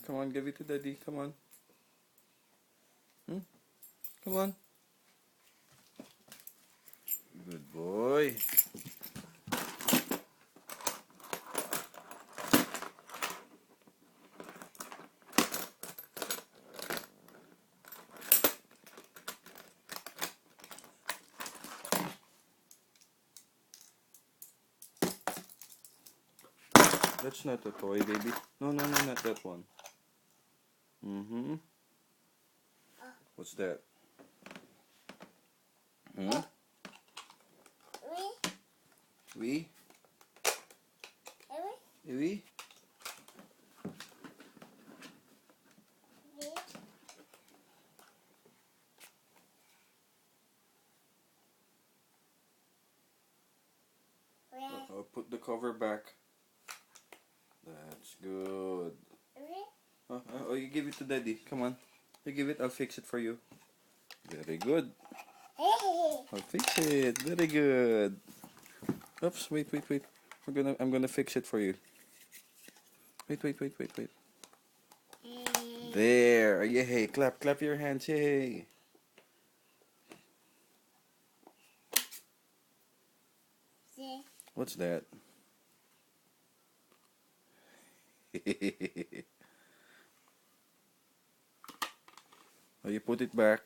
Come on, give it to Daddy. Come on. Hmm? Come on. Good boy. That's not a toy, baby. No, no, no, not that one. Mm-hmm. What's that? Hmm? We? We? I'll put the cover back. That's good. Oh, you give it to Daddy. Come on. You give it. I'll fix it for you. Very good. I'll fix it. Very good. Oops. Wait, wait, wait. I'm gonna fix it for you. Wait, wait, wait, wait, wait. There. Yay. Clap, clap your hands. Yay. What's that? Oh, you put it back.